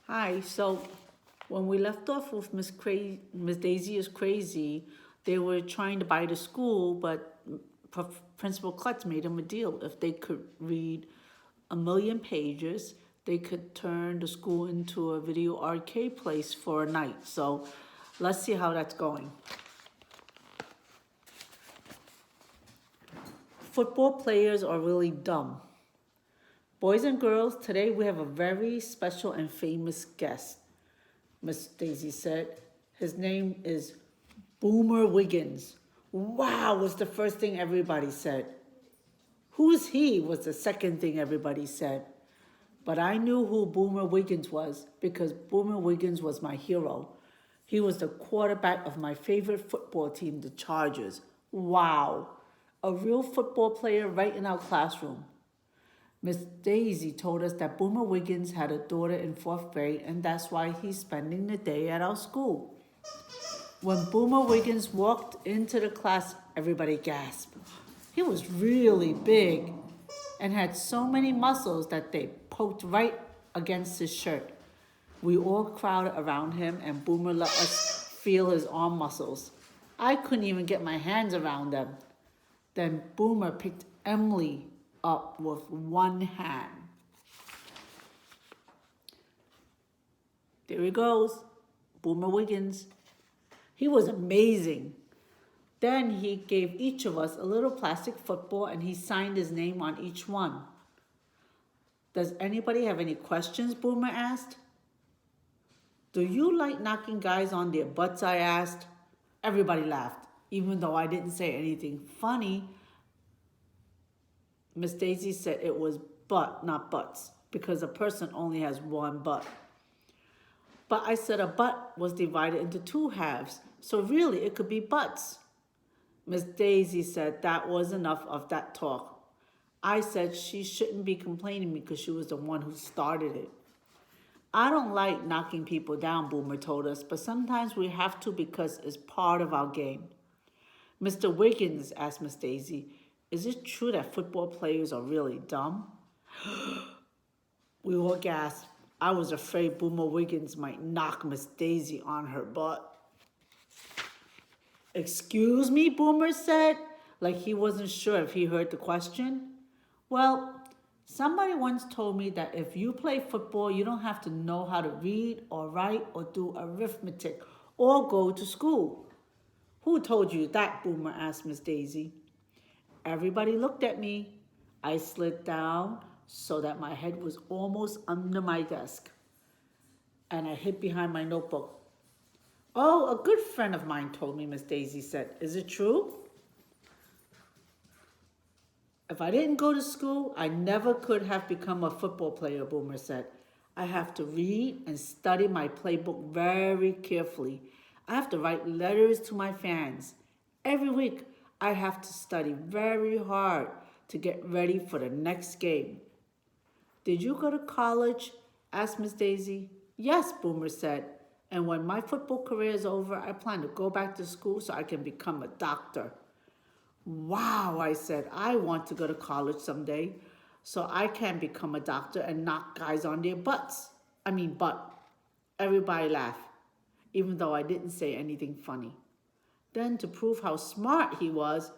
Hi. So when we left off with Miss Daisy is crazy, they were trying to buy the school, but Principal Klutz made them a deal. If they could read 1,000,000 pages, they could turn the school into a video arcade place for a night. So let's see how that's going. Football players are really dumb. Boys and girls, today we have a very special and famous guest, Miss Daisy said. His name is Boomer Wiggins. Wow, was the first thing everybody said. Who's he was the second thing everybody said. But I knew who Boomer Wiggins was because Boomer Wiggins was my hero. He was the quarterback of my favorite football team, the Chargers. Wow, a real football player right in our classroom. Miss Daisy told us that Boomer Wiggins had a daughter in 4th grade, and that's why he's spending the day at our school. When Boomer Wiggins walked into the class, everybody gasped. He was really big and had so many muscles that they poked right against his shirt. We all crowded around him, and Boomer let us feel his arm muscles. I couldn't even get my hands around them. Then Boomer picked Emily up with one hand. There he goes, Boomer Wiggins. He was amazing. Then he gave each of us a little plastic football and he signed his name on each one. Does anybody have any questions? Boomer asked. Do you like knocking guys on their butts? I asked. Everybody laughed, even though I didn't say anything funny. Miss Daisy said it was butt, not butts, because a person only has one butt. But I said a butt was divided into 2 halves, so really it could be butts. Miss Daisy said that was enough of that talk. I said she shouldn't be complaining because she was the one who started it. I don't like knocking people down, Boomer told us, but sometimes we have to because it's part of our game. Mr. Wiggins asked Miss Daisy, is it true that football players are really dumb? We all gasped. I was afraid Boomer Wiggins might knock Miss Daisy on her butt. Excuse me, Boomer said, like he wasn't sure if he heard the question. Well, somebody once told me that if you play football, you don't have to know how to read or write or do arithmetic or go to school. Who told you that? Boomer asked Miss Daisy. Everybody looked at me. I slid down so that my head was almost under my desk, and I hid behind my notebook. Oh, a good friend of mine told me, Miss Daisy said. Is it true? If I didn't go to school, I never could have become a football player, Boomer said. I have to read and study my playbook very carefully. I have to write letters to my fans. Every week, I have to study very hard to get ready for the next game. Did you go to college? Asked Miss Daisy. Yes, Boomer said. And when my football career is over, I plan to go back to school so I can become a doctor. Wow, I said, I want to go to college someday so I can become a doctor and knock guys on their butts. Butt. Everybody laughed, even though I didn't say anything funny. Then, to prove how smart he was,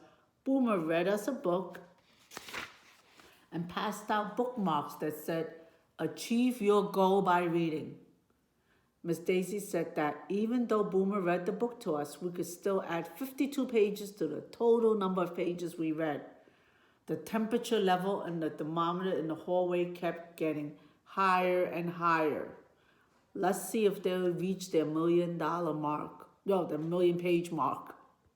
Boomer read us a book and passed out bookmarks that said, achieve your goal by reading. Miss Daisy said that even though Boomer read the book to us, we could still add 52 pages to the total number of pages we read. The temperature level and the thermometer in the hallway kept getting higher and higher. Let's see if they'll reach their $1,000,000 mark. No, the 1,000,000 page mark.